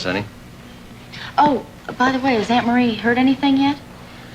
Sonny? Oh, by the way, has Aunt Marie heard anything yet?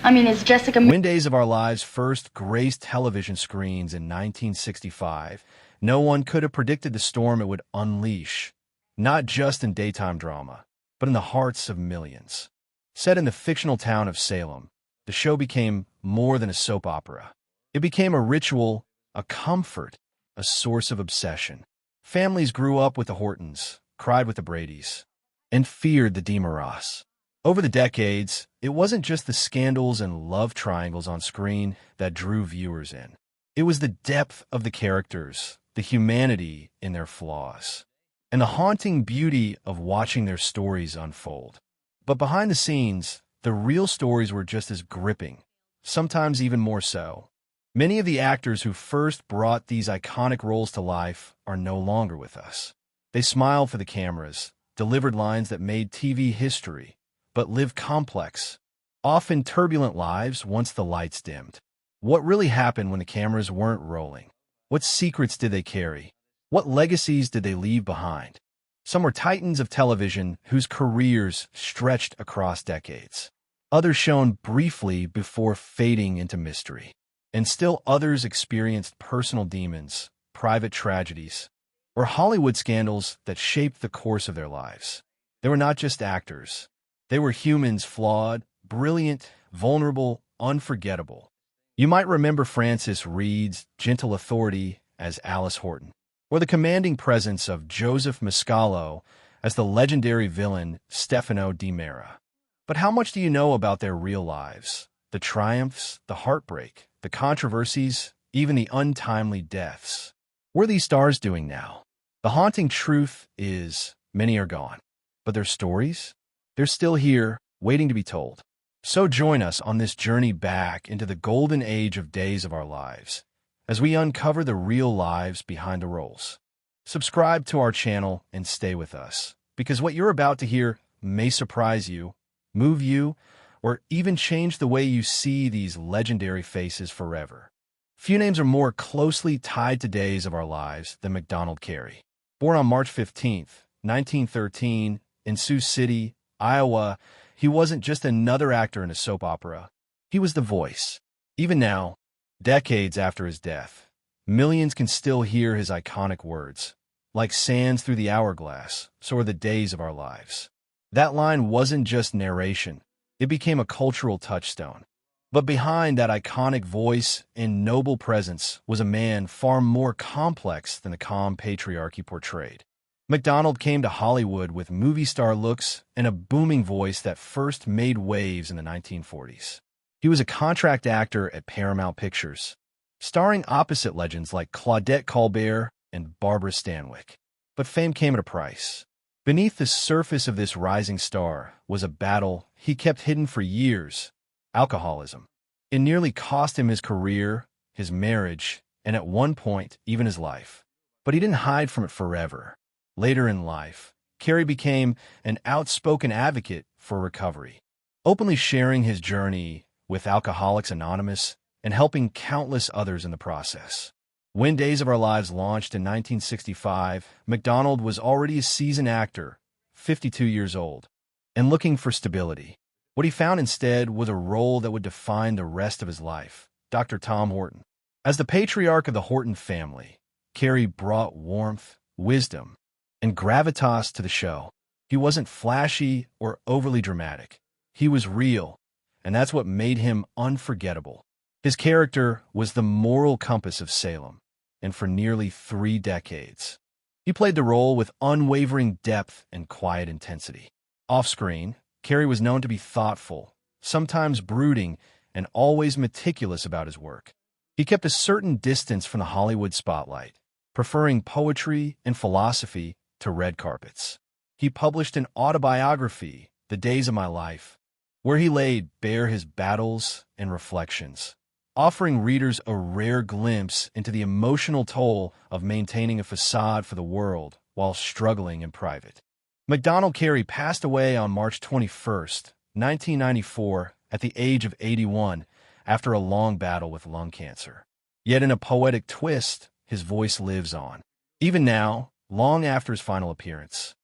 I mean, is Jessica... When Days of Our Lives first graced television screens in 1965, no one could have predicted the storm it would unleash, not just in daytime drama, but in the hearts of millions. Set in the fictional town of Salem, the show became more than a soap opera. It became a ritual, a comfort, a source of obsession. Families grew up with the Hortons, cried with the Bradys, and feared the DeMoras. Over the decades, it wasn't just the scandals and love triangles on screen that drew viewers in. It was the depth of the characters, the humanity in their flaws, and the haunting beauty of watching their stories unfold. But behind the scenes, the real stories were just as gripping, sometimes even more so. Many of the actors who first brought these iconic roles to life are no longer with us. They smiled for the cameras, delivered lines that made TV history, but lived complex, often turbulent lives once the lights dimmed. What really happened when the cameras weren't rolling? What secrets did they carry? What legacies did they leave behind? Some were titans of television whose careers stretched across decades. Others shone briefly before fading into mystery. And still others experienced personal demons, private tragedies, or Hollywood scandals that shaped the course of their lives. They were not just actors. They were humans, flawed, brilliant, vulnerable, unforgettable. You might remember Frances Reed's gentle authority as Alice Horton, or the commanding presence of Joseph Mscalo as the legendary villain Stefano Di Mera. But how much do you know about their real lives? The triumphs, the heartbreak, the controversies, even the untimely deaths. What are these stars doing now? The haunting truth is, many are gone. But their stories? They're still here, waiting to be told. So join us on this journey back into the golden age of Days of Our Lives, as we uncover the real lives behind the roles. Subscribe to our channel and stay with us, because what you're about to hear may surprise you, move you, or even change the way you see these legendary faces forever. Few names are more closely tied to Days of Our Lives than Macdonald Kerry. Born on March 15, 1913, in Sioux City, Iowa, he wasn't just another actor in a soap opera. He was the voice. Even now, decades after his death, millions can still hear his iconic words. Like sands through the hourglass, so are the days of our lives. That line wasn't just narration. It became a cultural touchstone. But behind that iconic voice and noble presence was a man far more complex than the calm patriarch he portrayed. Macdonald came to Hollywood with movie star looks and a booming voice that first made waves in the 1940s. He was a contract actor at Paramount Pictures, starring opposite legends like Claudette Colbert and Barbara Stanwyck. But fame came at a price. Beneath the surface of this rising star was a battle he kept hidden for years: alcoholism. It nearly cost him his career, his marriage, and at one point, even his life. But he didn't hide from it forever. Later in life, Kerry became an outspoken advocate for recovery, openly sharing his journey with Alcoholics Anonymous and helping countless others in the process. When Days of Our Lives launched in 1965, Macdonald was already a seasoned actor, 52 years old, and looking for stability. What he found instead was a role that would define the rest of his life: Dr. Tom Horton. As the patriarch of the Horton family, Kerry brought warmth, wisdom, and gravitas to the show. He wasn't flashy or overly dramatic. He was real, and that's what made him unforgettable. His character was the moral compass of Salem, and for nearly 3 decades, he played the role with unwavering depth and quiet intensity. Off-screen, Kerry was known to be thoughtful, sometimes brooding, and always meticulous about his work. He kept a certain distance from the Hollywood spotlight, preferring poetry and philosophy to red carpets. He published an autobiography, The Days of My Life, where he laid bare his battles and reflections, offering readers a rare glimpse into the emotional toll of maintaining a facade for the world while struggling in private. Macdonald Kerry passed away on March 21, 1994, at the age of 81, after a long battle with lung cancer. Yet in a poetic twist, his voice lives on. Even now, long after his final appearance,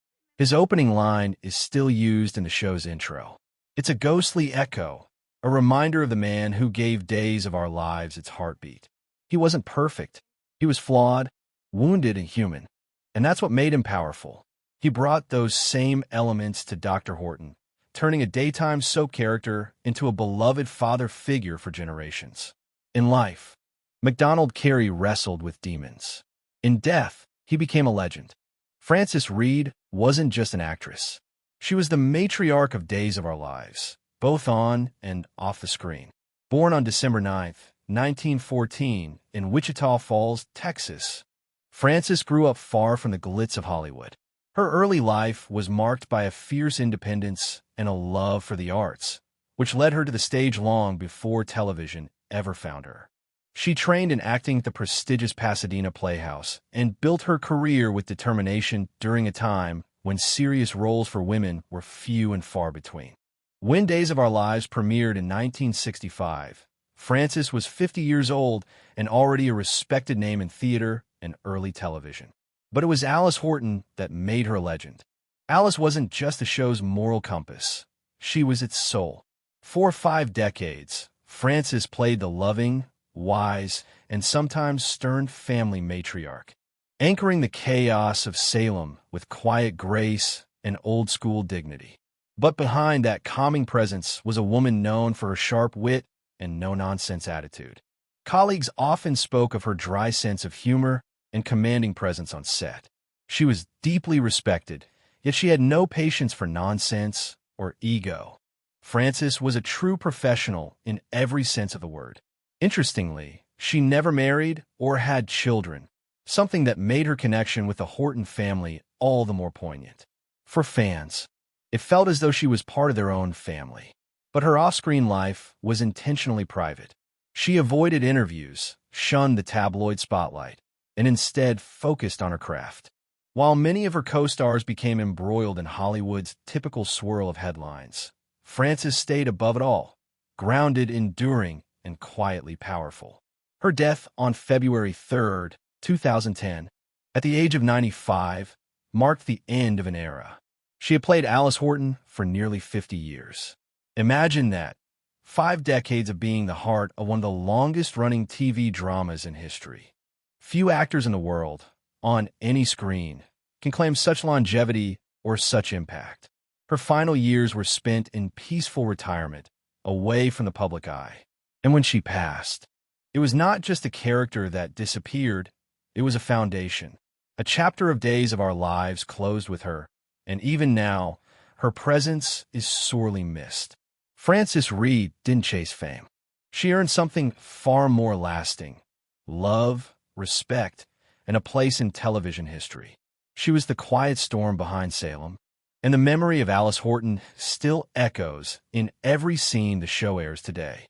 His opening line is still used in the show's intro. It's a ghostly echo, a reminder of the man who gave Days of Our Lives its heartbeat. He wasn't perfect. He was flawed, wounded, and human. And that's what made him powerful. He brought those same elements to Dr. Horton, turning a daytime soap character into a beloved father figure for generations. In life, Macdonald Kerry wrestled with demons. In death, he became a legend. Frances Reed wasn't just an actress. She was the matriarch of Days of Our Lives, both on and off the screen. Born on December 9th, 1914, in Wichita Falls, Texas, Frances grew up far from the glitz of Hollywood. Her early life was marked by a fierce independence and a love for the arts, which led her to the stage long before television ever found her. She trained in acting at the prestigious Pasadena Playhouse and built her career with determination during a time when serious roles for women were few and far between. When Days of Our Lives premiered in 1965, Frances was 50 years old and already a respected name in theater and early television. But it was Alice Horton that made her a legend. Alice wasn't just the show's moral compass. She was its soul. For 5 decades, Frances played the loving, wise, and sometimes stern family matriarch, anchoring the chaos of Salem with quiet grace and old-school dignity. But behind that calming presence was a woman known for her sharp wit and no-nonsense attitude. Colleagues often spoke of her dry sense of humor and commanding presence on set. She was deeply respected, yet she had no patience for nonsense or ego. Frances was a true professional in every sense of the word. Interestingly, she never married or had children, something that made her connection with the Horton family all the more poignant. For fans, it felt as though she was part of their own family. But her off-screen life was intentionally private. She avoided interviews, shunned the tabloid spotlight, and instead focused on her craft. While many of her co-stars became embroiled in Hollywood's typical swirl of headlines, Frances stayed above it all, grounded, enduring, and quietly powerful. Her death on February 3, 2010, at the age of 95, marked the end of an era. She had played Alice Horton for nearly 50 years. Imagine that, 5 decades of being the heart of one of the longest-running TV dramas in history. Few actors in the world, on any screen, can claim such longevity or such impact. Her final years were spent in peaceful retirement, away from the public eye. And when she passed, it was not just a character that disappeared, it was a foundation. A chapter of Days of Our Lives closed with her, and even now, her presence is sorely missed. Frances Reed didn't chase fame. She earned something far more lasting: love, respect, and a place in television history. She was the quiet storm behind Salem, and the memory of Alice Horton still echoes in every scene the show airs today.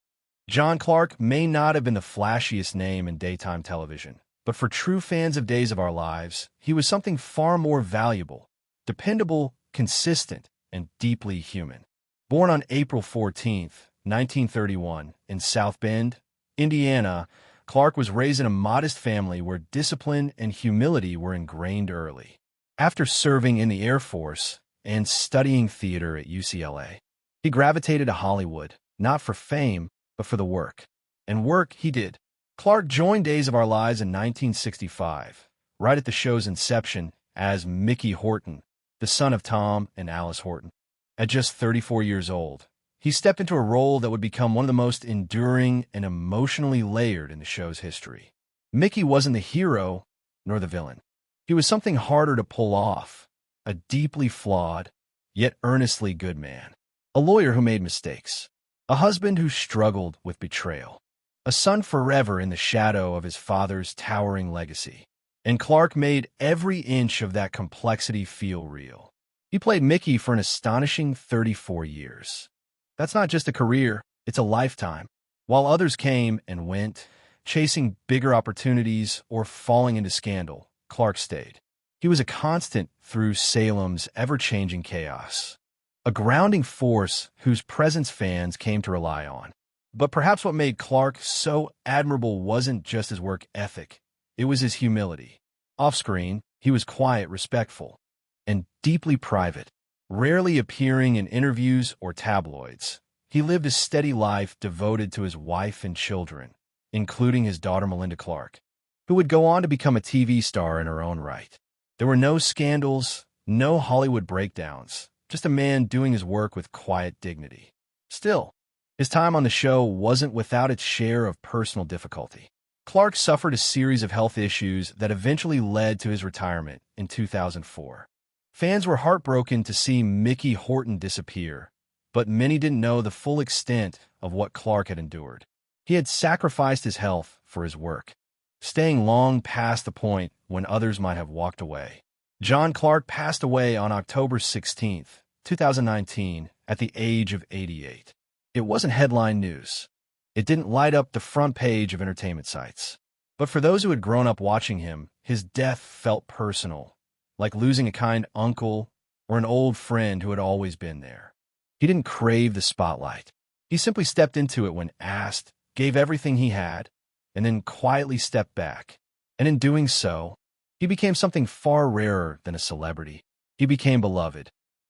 John Clark may not have been the flashiest name in daytime television, but for true fans of Days of Our Lives, he was something far more valuable, dependable, consistent, and deeply human. Born on April 14, 1931, in South Bend, Indiana, Clark was raised in a modest family where discipline and humility were ingrained early. After serving in the Air Force and studying theater at UCLA, he gravitated to Hollywood, not for fame, but for the work. And work he did. Clark joined Days of Our Lives in 1965, right at the show's inception, as Mickey Horton, the son of Tom and Alice Horton. At just 34 years old, he stepped into a role that would become one of the most enduring and emotionally layered in the show's history. Mickey wasn't the hero nor the villain. He was something harder to pull off, a deeply flawed, yet earnestly good man. A lawyer who made mistakes. A husband who struggled with betrayal. A son forever in the shadow of his father's towering legacy. And Clark made every inch of that complexity feel real. He played Mickey for an astonishing 34 years. That's not just a career, it's a lifetime. While others came and went, chasing bigger opportunities or falling into scandal, Clark stayed. He was a constant through Salem's ever-changing chaos. A grounding force whose presence fans came to rely on. But perhaps what made Clark so admirable wasn't just his work ethic, it was his humility. Off-screen, he was quiet, respectful. and deeply private, rarely appearing in interviews or tabloids. He lived a steady life devoted to his wife and children, including his daughter Melinda Clark, who would go on to become a TV star in her own right. There were no scandals, no Hollywood breakdowns, just a man doing his work with quiet dignity. Still, his time on the show wasn't without its share of personal difficulty. Clark suffered a series of health issues that eventually led to his retirement in 2004. Fans were heartbroken to see Mickey Horton disappear, but many didn't know the full extent of what Clark had endured. He had sacrificed his health for his work, staying long past the point when others might have walked away. John Clark passed away on October 16, 2019, at the age of 88. It wasn't headline news. It didn't light up the front page of entertainment sites. But for those who had grown up watching him, his death felt personal, like losing a kind uncle or an old friend who had always been there. He didn't crave the spotlight. He simply stepped into it when asked, gave everything he had, and then quietly stepped back. And in doing so, he became something far rarer than a celebrity. He became beloved.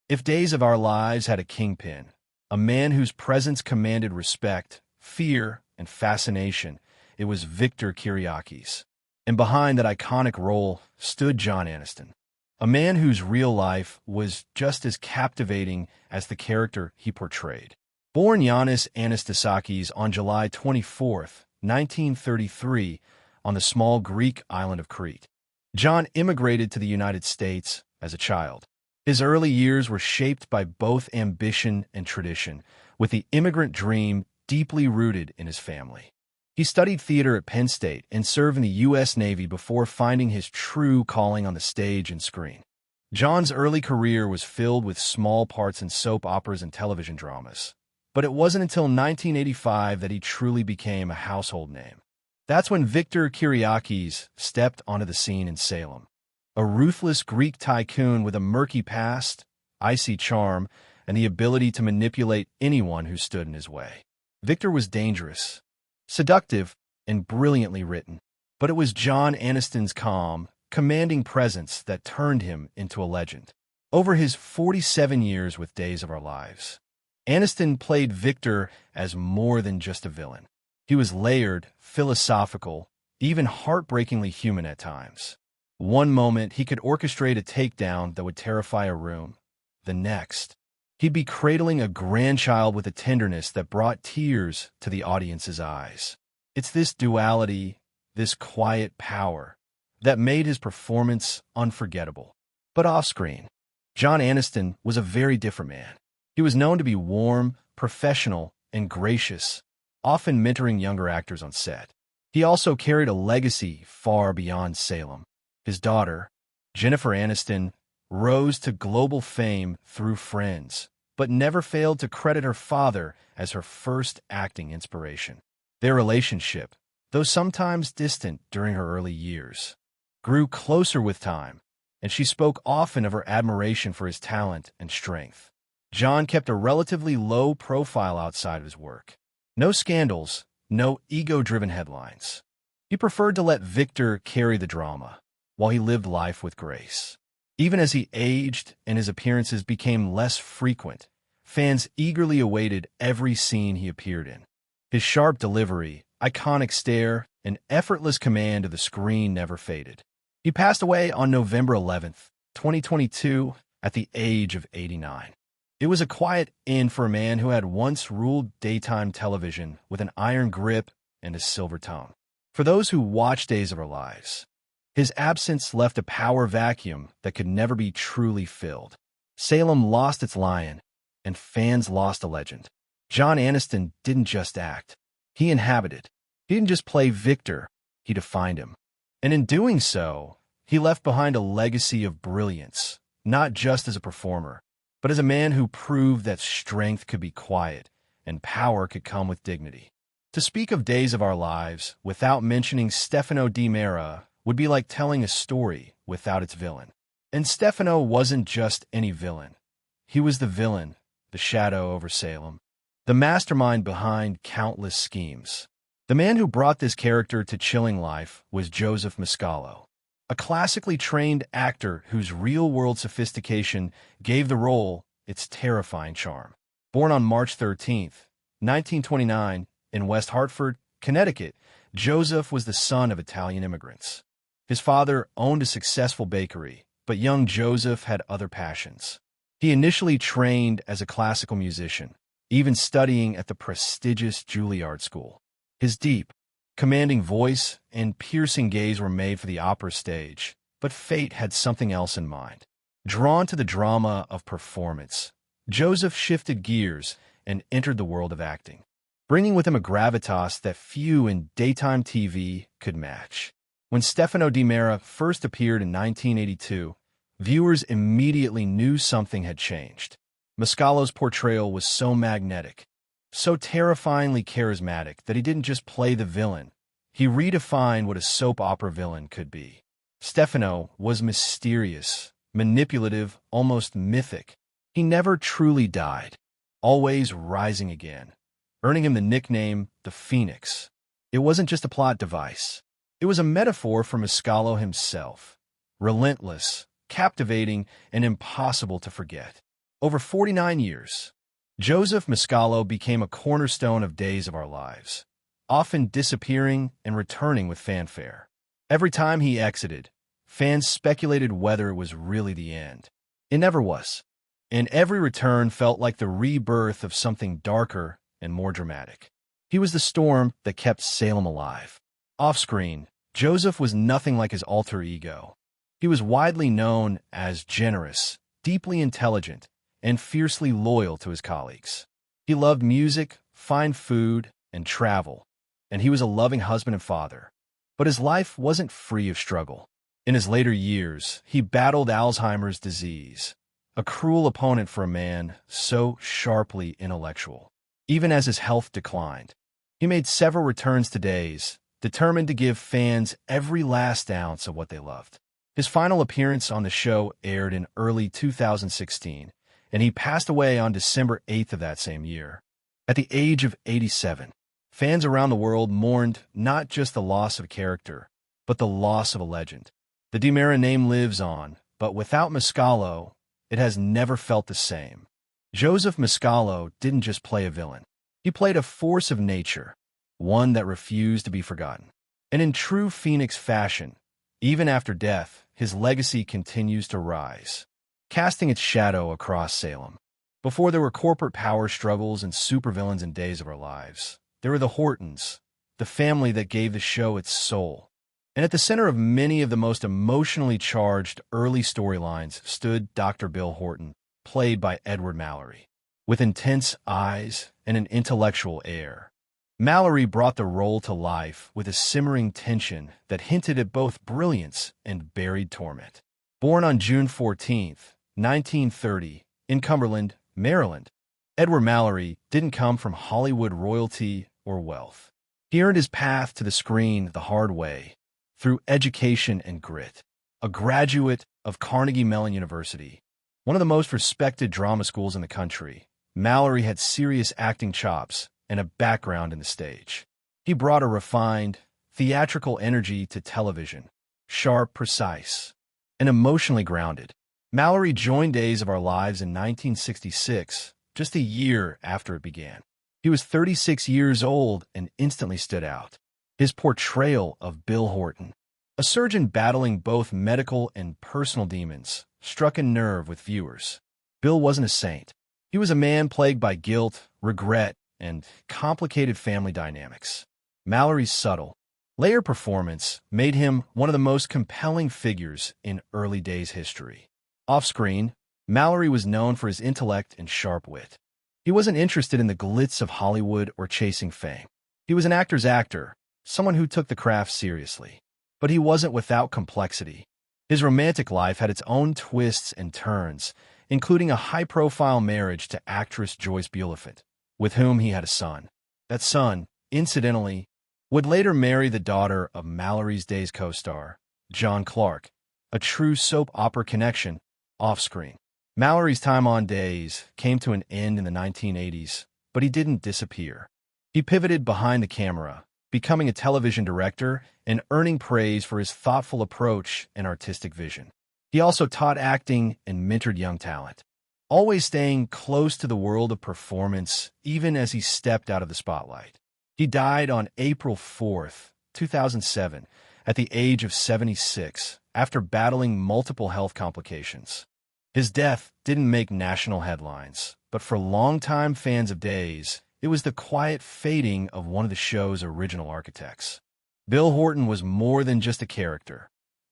If Days of Our Lives had a kingpin, a man whose presence commanded respect, fear, and fascination, it was Victor Kiriakis. And behind that iconic role stood John Aniston, a man whose real life was just as captivating as the character he portrayed. Born Yannis Anastasakis on July 24, 1933, on the small Greek island of Crete, John immigrated to the United States as a child. His early years were shaped by both ambition and tradition, with the immigrant dream deeply rooted in his family. He studied theater at Penn State and served in the U.S. Navy before finding his true calling on the stage and screen. John's early career was filled with small parts in soap operas and television dramas, but it wasn't until 1985 that he truly became a household name. That's when Victor Kiriakis stepped onto the scene in Salem. A ruthless Greek tycoon with a murky past, icy charm, and the ability to manipulate anyone who stood in his way. Victor was dangerous, seductive, and brilliantly written, but it was John Aniston's calm, commanding presence that turned him into a legend. Over his 47 years with Days of Our Lives, Aniston played Victor as more than just a villain. He was layered, philosophical, even heartbreakingly human at times. One moment, he could orchestrate a takedown that would terrify a room. The next, he'd be cradling a grandchild with a tenderness that brought tears to the audience's eyes. It's this duality, this quiet power, that made his performance unforgettable. But off-screen, John Aniston was a very different man. He was known to be warm, professional, and gracious, often mentoring younger actors on set. He also carried a legacy far beyond Salem. His daughter, Jennifer Aniston, rose to global fame through Friends, but never failed to credit her father as her first acting inspiration. Their relationship, though sometimes distant during her early years, grew closer with time, and she spoke often of her admiration for his talent and strength. John kept a relatively low profile outside of his work. No scandals, no ego-driven headlines. He preferred to let Victor carry the drama, while he lived life with grace. Even as he aged and his appearances became less frequent, fans eagerly awaited every scene he appeared in. His sharp delivery, iconic stare, and effortless command of the screen never faded. He passed away on November 11, 2022, at the age of 89. It was a quiet end for a man who had once ruled daytime television with an iron grip and a silver tongue. For those who watched Days of Our Lives, his absence left a power vacuum that could never be truly filled. Salem lost its lion, and fans lost a legend. John Aniston didn't just act. He inhabited. He didn't just play Victor, he defined him. And in doing so, he left behind a legacy of brilliance, not just as a performer, but as a man who proved that strength could be quiet and power could come with dignity. To speak of Days of Our Lives without mentioning Stefano Di Mera would be like telling a story without its villain. And Stefano wasn't just any villain. He was the villain, the shadow over Salem, the mastermind behind countless schemes. The man who brought this character to chilling life was Joseph Mscalo, a classically trained actor whose real-world sophistication gave the role its terrifying charm. Born on March 13th, 1929, in West Hartford, Connecticut, Joseph was the son of Italian immigrants. His father owned a successful bakery, but young Joseph had other passions. He initially trained as a classical musician, even studying at the prestigious Juilliard School. His deep, commanding voice and piercing gaze were made for the opera stage, but fate had something else in mind. Drawn to the drama of performance, Joseph shifted gears and entered the world of acting, bringing with him a gravitas that few in daytime TV could match. When Stefano Di Mera first appeared in 1982, viewers immediately knew something had changed. Mscalo's portrayal was so magnetic, so terrifyingly charismatic that he didn't just play the villain. He redefined what a soap opera villain could be. Stefano was mysterious, manipulative, almost mythic. He never truly died, always rising again, earning him the nickname the Phoenix. It wasn't just a plot device. It was a metaphor for Mscalo himself. Relentless, captivating, and impossible to forget. Over 49 years, Joseph Mscalo became a cornerstone of Days of Our Lives, often disappearing and returning with fanfare. Every time he exited, fans speculated whether it was really the end. It never was, and every return felt like the rebirth of something darker and more dramatic. He was the storm that kept Salem alive. Off-screen, Joseph was nothing like his alter ego. He was widely known as generous, deeply intelligent, and fiercely loyal to his colleagues. He loved music, fine food, and travel, and he was a loving husband and father. But his life wasn't free of struggle. In his later years, he battled Alzheimer's disease, a cruel opponent for a man so sharply intellectual. Even as his health declined, he made several returns to Days, determined to give fans every last ounce of what they loved. His final appearance on the show aired in early 2016, and he passed away on December 8th of that same year. At the age of 87, fans around the world mourned not just the loss of a character, but the loss of a legend. The Di Mera name lives on, but without Mscalo, it has never felt the same. Joseph Mscalo didn't just play a villain. He played a force of nature, one that refused to be forgotten. And in true Phoenix fashion, even after death, his legacy continues to rise, casting its shadow across Salem. Before there were corporate power struggles and supervillains in Days of Our Lives, there were the Hortons, the family that gave the show its soul. And at the center of many of the most emotionally charged early storylines stood Dr. Bill Horton, played by Edward Mallerie. With intense eyes and an intellectual air, Mallerie brought the role to life with a simmering tension that hinted at both brilliance and buried torment. Born on June 14, 1930, in Cumberland, Maryland, Edward Mallerie didn't come from Hollywood royalty or wealth. He earned his path to the screen the hard way, through education and grit. A graduate of Carnegie Mellon University, one of the most respected drama schools in the country, Mallerie had serious acting chops and a background in the stage. He brought a refined, theatrical energy to television, sharp, precise, and emotionally grounded. Mallerie joined Days of Our Lives in 1966, just a year after it began. He was 36 years old and instantly stood out. His portrayal of Bill Horton, a surgeon battling both medical and personal demons, struck a nerve with viewers. Bill wasn't a saint. He was a man plagued by guilt, regret, and complicated family dynamics. Mallerie's subtle, layered performance made him one of the most compelling figures in early Days history. Off-screen, Mallerie was known for his intellect and sharp wit. He wasn't interested in the glitz of Hollywood or chasing fame. He was an actor's actor, someone who took the craft seriously. But he wasn't without complexity. His romantic life had its own twists and turns, including a high-profile marriage to actress Joyce Bulifant, with whom he had a son. That son, incidentally, would later marry the daughter of Mallerie's Days co-star, John Clark, a true soap opera connection off-screen. Mallerie's time on Days came to an end in the 1980s, but he didn't disappear. He pivoted behind the camera, becoming a television director and earning praise for his thoughtful approach and artistic vision. He also taught acting and mentored young talent, always staying close to the world of performance even as he stepped out of the spotlight. He died on April 4th, 2007, at the age of 76, after battling multiple health complications. His death didn't make national headlines, but for longtime fans of Days, it was the quiet fading of one of the show's original architects. Bill Horton was more than just a character.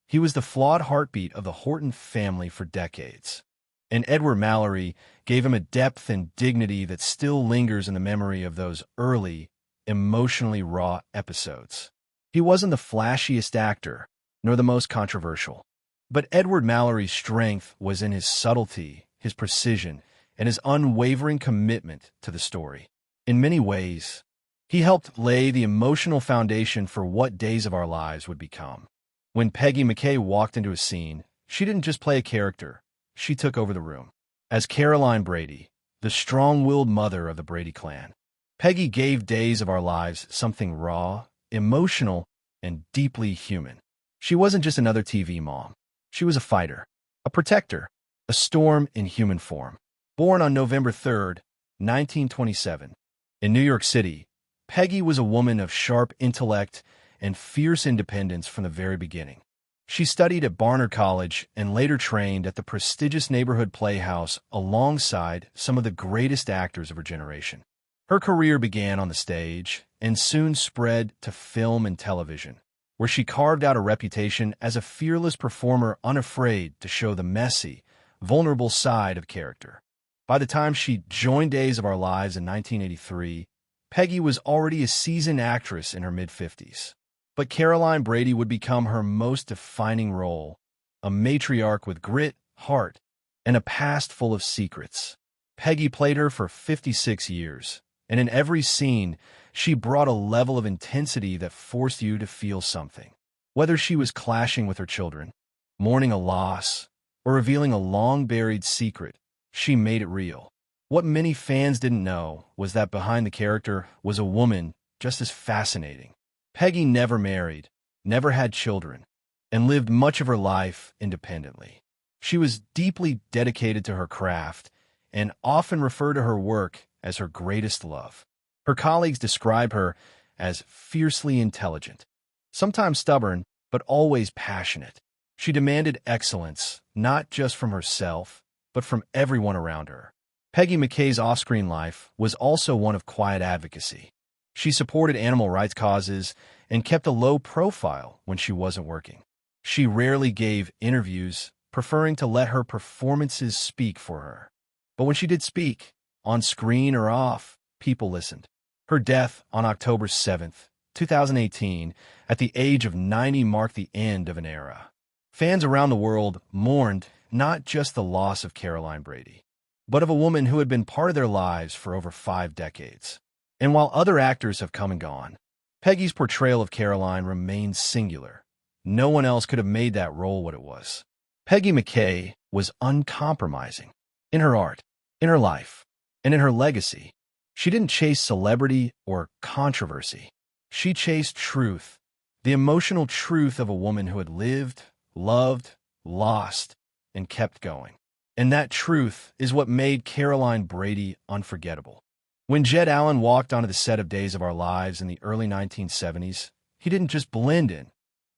He was the flawed heartbeat of the Horton family for decades. And Edward Mallerie gave him a depth and dignity that still lingers in the memory of those early, emotionally raw episodes. He wasn't the flashiest actor, nor the most controversial. But Edward Mallerie's strength was in his subtlety, his precision, and his unwavering commitment to the story. In many ways, he helped lay the emotional foundation for what Days of Our Lives would become. When Peggy McCay walked into a scene, she didn't just play a character, she took over the room. As Caroline Brady, the strong-willed mother of the Brady clan, Peggy gave Days of Our Lives something raw, emotional, and deeply human. She wasn't just another TV mom. She was a fighter, a protector, a storm in human form. Born on November 3rd, 1927, in New York City, Peggy was a woman of sharp intellect and fierce independence from the very beginning. She studied at Barnard College and later trained at the prestigious neighborhood playhouse alongside some of the greatest actors of her generation. Her career began on the stage and soon spread to film and television, where she carved out a reputation as a fearless performer unafraid to show the messy, vulnerable side of character. By the time she joined Days of Our Lives in 1983, Peggy was already a seasoned actress in her mid-50s. But Caroline Brady would become her most defining role, a matriarch with grit, heart, and a past full of secrets. Peggy played her for 56 years, and in every scene, she brought a level of intensity that forced you to feel something. Whether she was clashing with her children, mourning a loss, or revealing a long-buried secret, she made it real. What many fans didn't know was that behind the character was a woman just as fascinating. Peggy never married, never had children, and lived much of her life independently. She was deeply dedicated to her craft and often referred to her work as her greatest love. Her colleagues describe her as fiercely intelligent, sometimes stubborn, but always passionate. She demanded excellence, not just from herself, but from everyone around her. Peggy McCay's off-screen life was also one of quiet advocacy. She supported animal rights causes and kept a low profile when she wasn't working. She rarely gave interviews, preferring to let her performances speak for her. But when she did speak, on screen or off, people listened. Her death on October 7th, 2018, at the age of 90 marked the end of an era. Fans around the world mourned not just the loss of Caroline Brady, but of a woman who had been part of their lives for over 5 decades. And while other actors have come and gone, Peggy's portrayal of Caroline remains singular. No one else could have made that role what it was. Peggy McCay was uncompromising in her art, in her life, and in her legacy. She didn't chase celebrity or controversy. She chased truth, the emotional truth of a woman who had lived, loved, lost, and kept going. And that truth is what made Caroline Brady unforgettable. When Jed Allen walked onto the set of Days of Our Lives in the early 1970s, he didn't just blend in.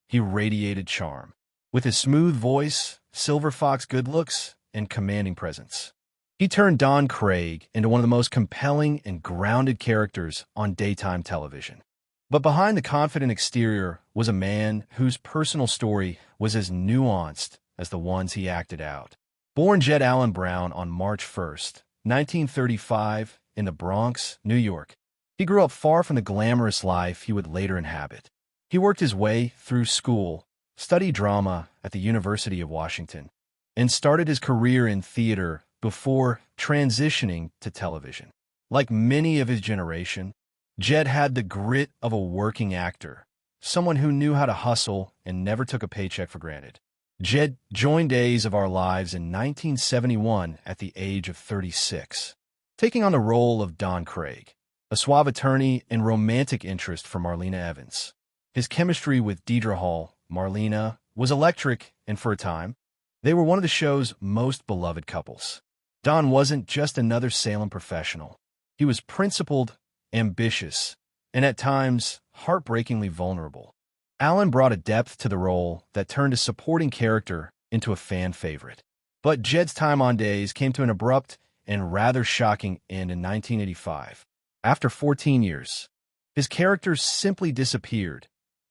He radiated charm. With his smooth voice, silver fox good looks, and commanding presence, he turned Don Craig into one of the most compelling and grounded characters on daytime television. But behind the confident exterior was a man whose personal story was as nuanced as the ones he acted out. Born Jed Allen Brown on March 1st, 1935, in the Bronx, New York, he grew up far from the glamorous life he would later inhabit. He worked his way through school, studied drama at the University of Washington, and started his career in theater before transitioning to television. Like many of his generation, Jed had the grit of a working actor, someone who knew how to hustle and never took a paycheck for granted. Jed joined Days of Our Lives in 1971 at the age of 36, taking on the role of Don Craig. a suave attorney and romantic interest for Marlena Evans. His chemistry with Deidre Hall, Marlena, was electric, and for a time, they were one of the show's most beloved couples. Don wasn't just another Salem professional. He was principled, ambitious, and at times, heartbreakingly vulnerable. Allen brought a depth to the role that turned a supporting character into a fan favorite. But Jed's time on Days came to an abrupt and rather shocking end in 1985. After 14 years, his character simply disappeared.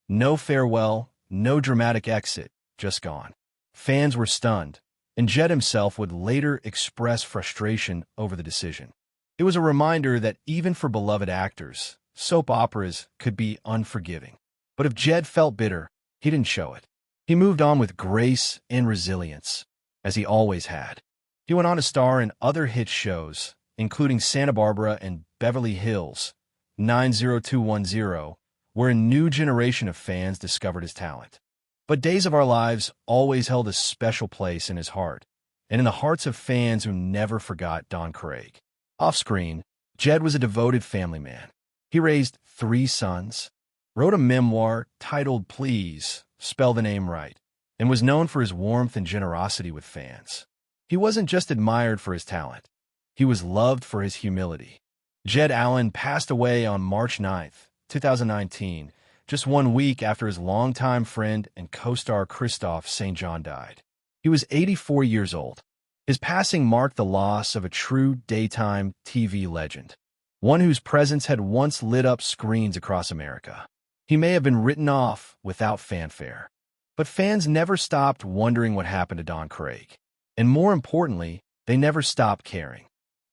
No farewell, no dramatic exit, just gone. Fans were stunned, and Jed himself would later express frustration over the decision. It was a reminder that even for beloved actors, soap operas could be unforgiving. But if Jed felt bitter, he didn't show it. He moved on with grace and resilience, as he always had. He went on to star in other hit shows, including Santa Barbara and Beverly Hills 90210, where a new generation of fans discovered his talent. But Days of Our Lives always held a special place in his heart, and in the hearts of fans who never forgot Don Craig. Off-screen, Jed was a devoted family man. He raised 3 sons, wrote a memoir titled Please Spell the Name Right, and was known for his warmth and generosity with fans. He wasn't just admired for his talent. He was loved for his humility. Jed Allen passed away on March 9, 2019, just 1 week after his longtime friend and co-star Christophe St. John died. He was 84 years old. His passing marked the loss of a true daytime TV legend, one whose presence had once lit up screens across America. He may have been written off without fanfare, but fans never stopped wondering what happened to Don Craig. And more importantly, they never stopped caring.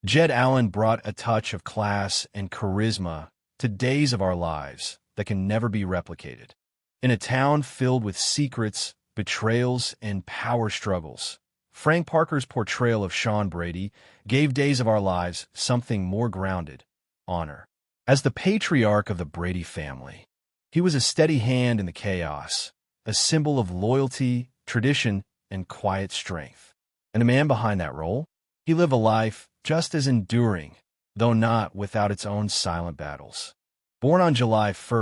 Jed Allen brought a touch of class and charisma to Days of Our Lives that can never be replicated. In a town filled with secrets, betrayals, and power struggles, Frank Parker's portrayal of Sean Brady gave Days of Our Lives something more grounded: honor. As the patriarch of the Brady family, he was a steady hand in the chaos, a symbol of loyalty, tradition, and quiet strength. And the man behind that role? He lived a life just as enduring, though not without its own silent battles. Born on July 1,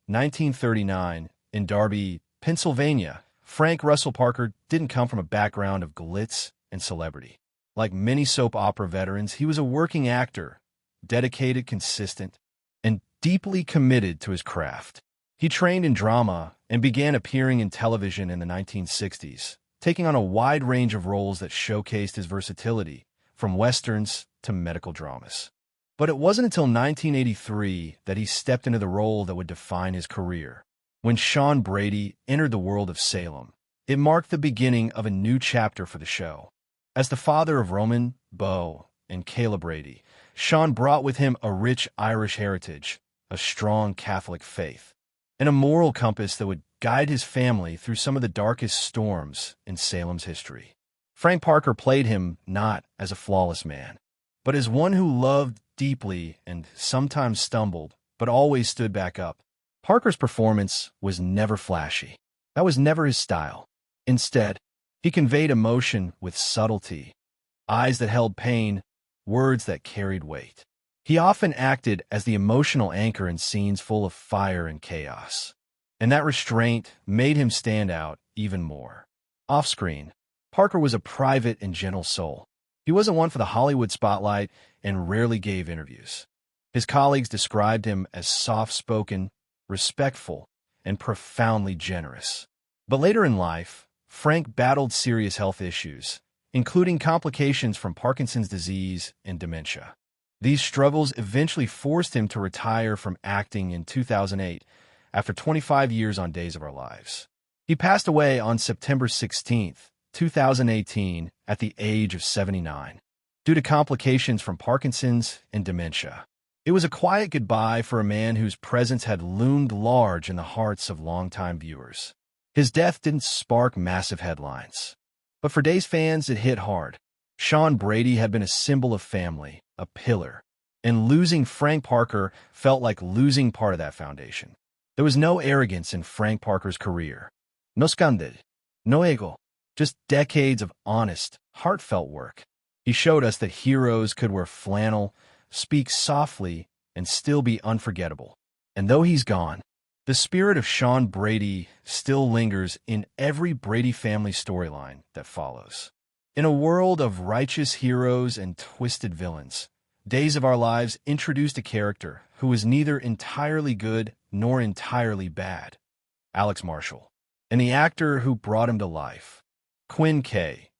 1939, in Darby, Pennsylvania, Frank Russell Parker didn't come from a background of glitz and celebrity. Like many soap opera veterans, he was a working actor, dedicated, consistent, and deeply committed to his craft. He trained in drama and began appearing in television in the 1960s, taking on a wide range of roles that showcased his versatility, from westerns to medical dramas. But it wasn't until 1983 that he stepped into the role that would define his career. When Sean Brady entered the world of Salem, it marked the beginning of a new chapter for the show. As the father of Roman, Beau, and Kayla Brady, Sean brought with him a rich Irish heritage, a strong Catholic faith, and a moral compass that would guide his family through some of the darkest storms in Salem's history. Frank Parker played him not as a flawless man, but as one who loved deeply and sometimes stumbled, but always stood back up. Parker's performance was never flashy. That was never his style. Instead, he conveyed emotion with subtlety, eyes that held pain, words that carried weight. He often acted as the emotional anchor in scenes full of fire and chaos, and that restraint made him stand out even more. Off-screen, Parker was a private and gentle soul. He wasn't one for the Hollywood spotlight and rarely gave interviews. His colleagues described him as soft-spoken, respectful, and profoundly generous. But later in life, Frank battled serious health issues, including complications from Parkinson's disease and dementia. These struggles eventually forced him to retire from acting in 2008 after 25 years on Days of Our Lives. He passed away on September 16, 2018, at the age of 79, due to complications from Parkinson's and dementia. It was a quiet goodbye for a man whose presence had loomed large in the hearts of longtime viewers. His death didn't spark massive headlines, but for Days fans, it hit hard. Sean Brady had been a symbol of family, a pillar, and losing Frank Parker felt like losing part of that foundation. There was no arrogance in Frank Parker's career. No scandal, no ego, just decades of honest, heartfelt work. He showed us that heroes could wear flannel, speak softly, and still be unforgettable. And though he's gone, the spirit of Sean Brady still lingers in every Brady family storyline that follows. In a world of righteous heroes and twisted villains, Days of Our Lives introduced a character who was neither entirely good nor entirely bad, Alex Marshall, and the actor who brought him to life, Quinn K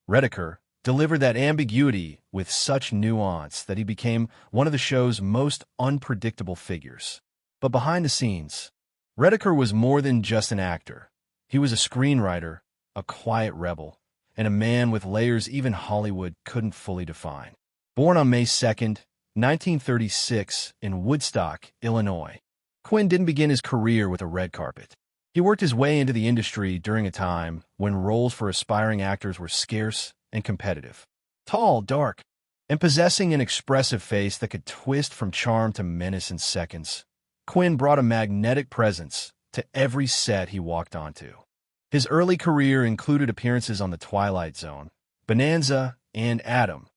Riker, delivered that ambiguity with such nuance that he became one of the show's most unpredictable figures. But behind the scenes, Riker was more than just an actor. He was a screenwriter, a quiet rebel, and a man with layers even Hollywood couldn't fully define. Born on May 2nd, 1936, in Woodstock, Illinois, Quinn didn't begin his career with a red carpet. He worked his way into the industry during a time when roles for aspiring actors were scarce and competitive. Tall, dark, and possessing an expressive face that could twist from charm to menace in seconds, Quinn brought a magnetic presence to every set he walked onto. His early career included appearances on The Twilight Zone, Bonanza, and Adam,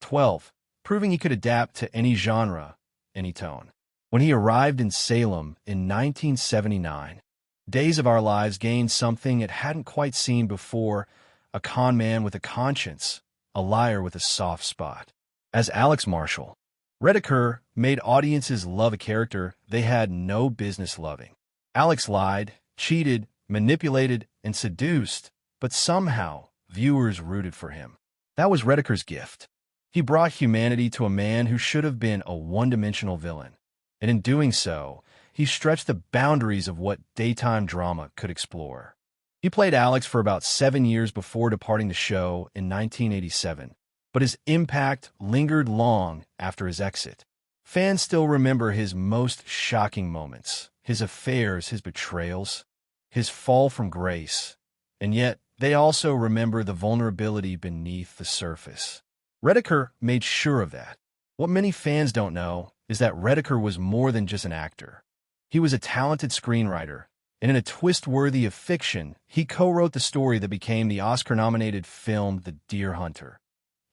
12, proving he could adapt to any genre, any tone. When he arrived in Salem in 1979, Days of Our Lives gained something it hadn't quite seen before: a con man with a conscience, a liar with a soft spot. As Alex Marshall, Riker made audiences love a character they had no business loving. Alex lied, cheated, manipulated, and seduced, but somehow viewers rooted for him. That was Riker's gift. He brought humanity to a man who should have been a one-dimensional villain, and in doing so, he stretched the boundaries of what daytime drama could explore. He played Alex for about 7 years before departing the show in 1987, but his impact lingered long after his exit. Fans still remember his most shocking moments, his affairs, his betrayals, his fall from grace, and yet they also remember the vulnerability beneath the surface. Riker made sure of that. What many fans don't know is that Riker was more than just an actor. He was a talented screenwriter, and in a twist worthy of fiction, he co-wrote the story that became the Oscar-nominated film The Deer Hunter.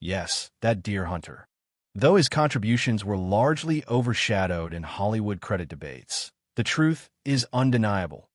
Yes, that Deer Hunter. Though his contributions were largely overshadowed in Hollywood credit debates, the truth is undeniable.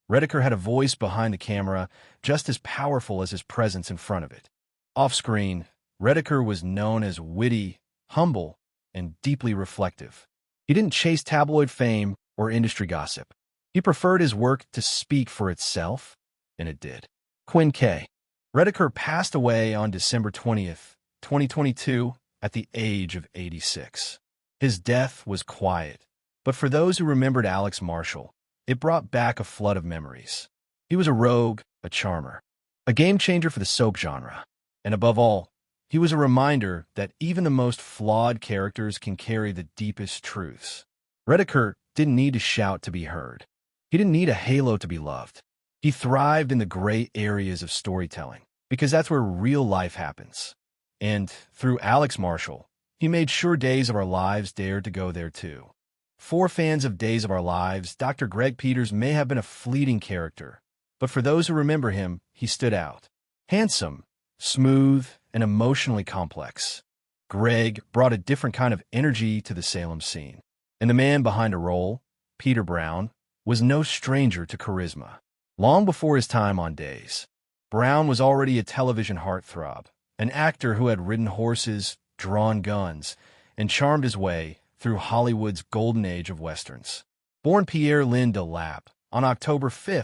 Riker had a voice behind the camera just as powerful as his presence in front of it. Off-screen, Riker was known as witty, humble, and deeply reflective. He didn't chase tabloid fame or industry gossip. He preferred his work to speak for itself, and it did. Quinn K Riker passed away on December 20th, 2022, at the age of 86. His death was quiet, but for those who remembered Alex Marshall, it brought back a flood of memories. He was a rogue, a charmer, a game-changer for the soap genre, and above all, he was a reminder that even the most flawed characters can carry the deepest truths. Riker didn't need to shout to be heard. He didn't need a halo to be loved. He thrived in the gray areas of storytelling, because that's where real life happens. And through Alex Marshall, he made sure Days of Our Lives dared to go there too. For fans of Days of Our Lives, Dr. Greg Peters may have been a fleeting character, but for those who remember him, he stood out. Handsome, smooth, and emotionally complex, Greg brought a different kind of energy to the Salem scene. And the man behind a role, Peter Brown, was no stranger to charisma. Long before his time on Days, Brown was already a television heartthrob, an actor who had ridden horses, drawn guns, and charmed his way through Hollywood's golden age of westerns. Born Pierre Lynn de Lapp on October 5,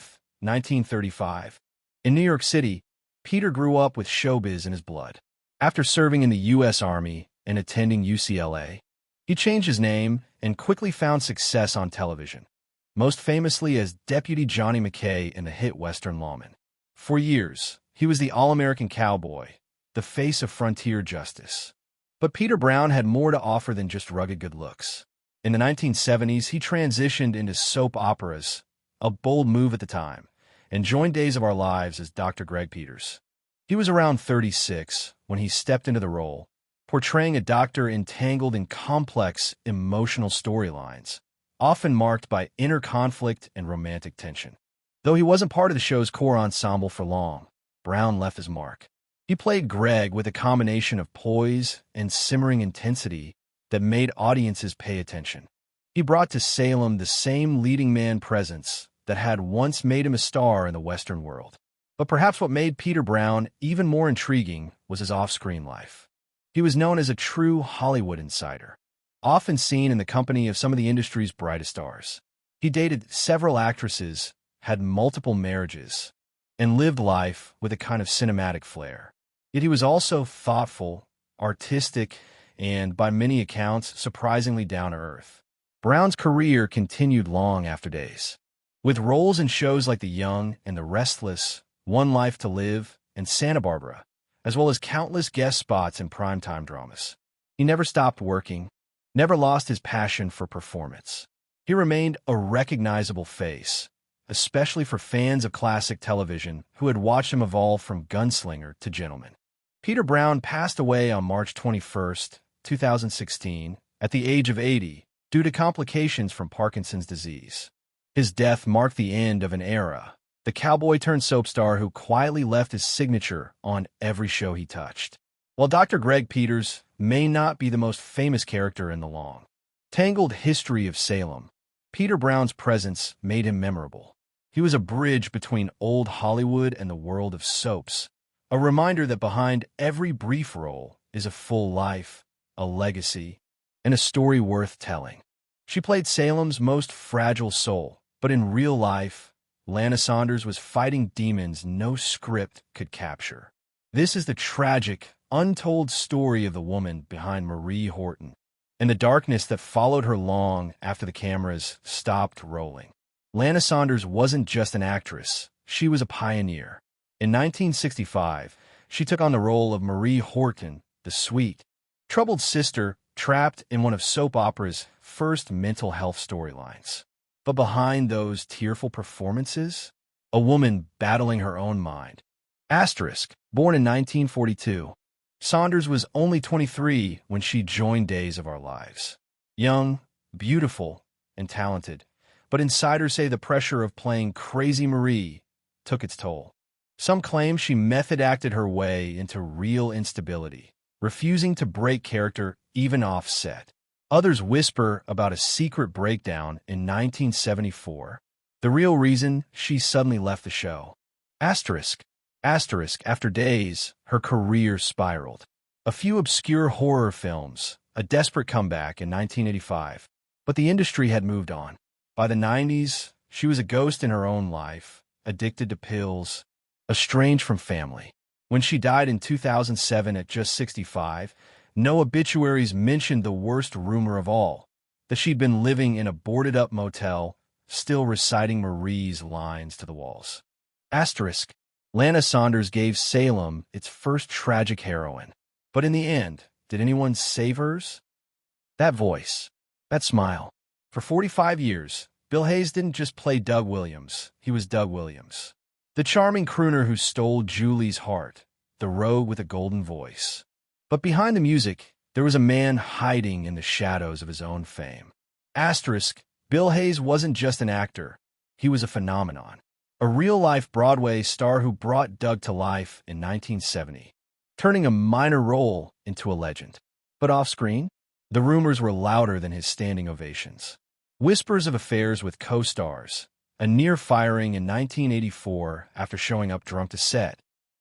1935, in New York City, Peter grew up with showbiz in his blood. After serving in the U.S. Army and attending UCLA, he changed his name and quickly found success on television, most famously as Deputy Johnny McKay in the hit Western Lawman. For years, he was the all-American cowboy, the face of frontier justice. But Peter Brown had more to offer than just rugged good looks. In the 1970s, he transitioned into soap operas, a bold move at the time, and joined Days of Our Lives as Dr. Greg Peters. He was around 36 when he stepped into the role, portraying a doctor entangled in complex, emotional storylines, often marked by inner conflict and romantic tension. Though he wasn't part of the show's core ensemble for long, Brown left his mark. He played Greg with a combination of poise and simmering intensity that made audiences pay attention. He brought to Salem the same leading man presence that had once made him a star in the Western world. But perhaps what made Peter Brown even more intriguing was his off-screen life. He was known as a true Hollywood insider, often seen in the company of some of the industry's brightest stars. He dated several actresses, had multiple marriages, and lived life with a kind of cinematic flair. Yet he was also thoughtful, artistic, and, by many accounts, surprisingly down-to-earth. Brown's career continued long after Days. With roles in shows like The Young and The Restless, One Life to Live, and Santa Barbara, as well as countless guest spots in primetime dramas. He never stopped working, never lost his passion for performance. He remained a recognizable face, especially for fans of classic television who had watched him evolve from gunslinger to gentleman. Peter Brown passed away on March 21, 2016, at the age of 80, due to complications from Parkinson's disease. His death marked the end of an era, the cowboy-turned-soap star who quietly left his signature on every show he touched. While Dr. Greg Peters may not be the most famous character in the long, tangled history of Salem, Peter Brown's presence made him memorable. He was a bridge between old Hollywood and the world of soaps, a reminder that behind every brief role is a full life, a legacy, and a story worth telling. She played Salem's most fragile soul, but in real life, Lana Saunders was fighting demons no script could capture. This is the tragic, untold story of the woman behind Marie Horton, and the darkness that followed her long after the cameras stopped rolling. Lana Saunders wasn't just an actress, she was a pioneer. In 1965, she took on the role of Marie Horton, the sweet, troubled sister trapped in one of soap opera's first mental health storylines. But behind those tearful performances, a woman battling her own mind. Asterisk, born in 1942, Saunders was only 23 when she joined Days of Our Lives. Young, beautiful, and talented, but insiders say the pressure of playing Crazy Marie took its toll. Some claim she method-acted her way into real instability, refusing to break character even off set. Others whisper about a secret breakdown in 1974, the real reason she suddenly left the show. Asterisk, after Days, her career spiraled. A few obscure horror films, a desperate comeback in 1985, but the industry had moved on. By the 90s, she was a ghost in her own life, addicted to pills, estranged from family. When she died in 2007 at just 65, no obituaries mentioned the worst rumor of all, that she'd been living in a boarded-up motel, still reciting Marie's lines to the walls. Asterisk, Lana Saunders gave Salem its first tragic heroine. But in the end, did anyone save hers? That voice, that smile. For 45 years, Bill Hayes didn't just play Doug Williams, he was Doug Williams. The charming crooner who stole Julie's heart, the rogue with a golden voice. But behind the music, there was a man hiding in the shadows of his own fame. Asterisk, Bill Hayes wasn't just an actor, he was a phenomenon. A real-life Broadway star who brought Doug to life in 1970, turning a minor role into a legend. But off-screen, the rumors were louder than his standing ovations. Whispers of affairs with co-stars, a near firing in 1984 after showing up drunk to set,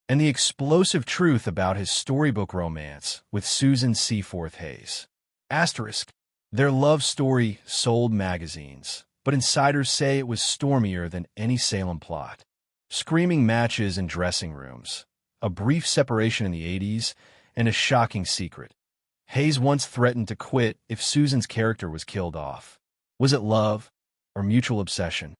and the explosive truth about his storybook romance with Susan Seaforth Hayes. Asterisk, their love story sold magazines, but insiders say it was stormier than any Salem plot. Screaming matches in dressing rooms, a brief separation in the 80s, and a shocking secret. Hayes once threatened to quit if Susan's character was killed off. Was it love or mutual obsession?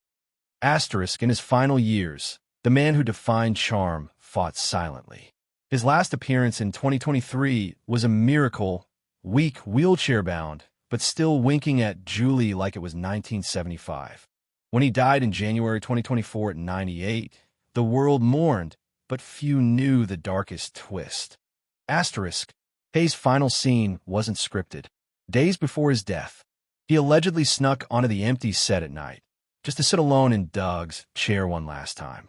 Asterisk, in his final years, the man who defined charm fought silently. His last appearance in 2023 was a miracle, weak, wheelchair-bound, but still winking at Julie like it was 1975. When he died in January 2024 at 98, the world mourned, but few knew the darkest twist. Asterisk, Hayes' final scene wasn't scripted. Days before his death, he allegedly snuck onto the empty set at night, just to sit alone in Doug's chair one last time.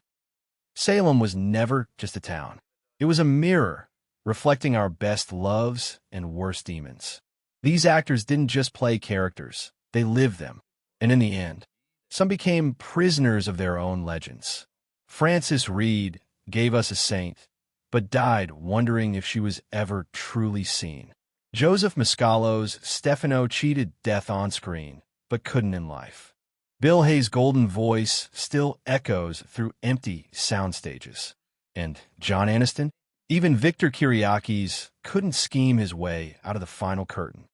Salem was never just a town. It was a mirror, reflecting our best loves and worst demons. These actors didn't just play characters. They lived them. And in the end, some became prisoners of their own legends. Frances Reed gave us a saint, but died wondering if she was ever truly seen. Joseph Mscalo's Stefano cheated death on screen, but couldn't in life. Bill Hayes' golden voice still echoes through empty sound stages. And John Aniston? Even Victor Kiriakis couldn't scheme his way out of the final curtain.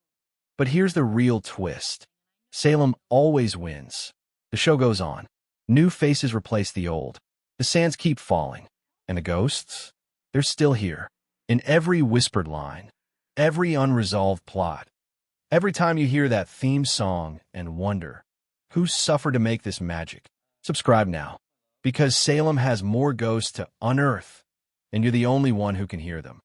But here's the real twist. Salem always wins. The show goes on. New faces replace the old. The sands keep falling. And the ghosts? They're still here. In every whispered line. Every unresolved plot. Every time you hear that theme song and wonder, who suffered to make this magic? Subscribe now. Because Salem has more ghosts to unearth, and you're the only one who can hear them.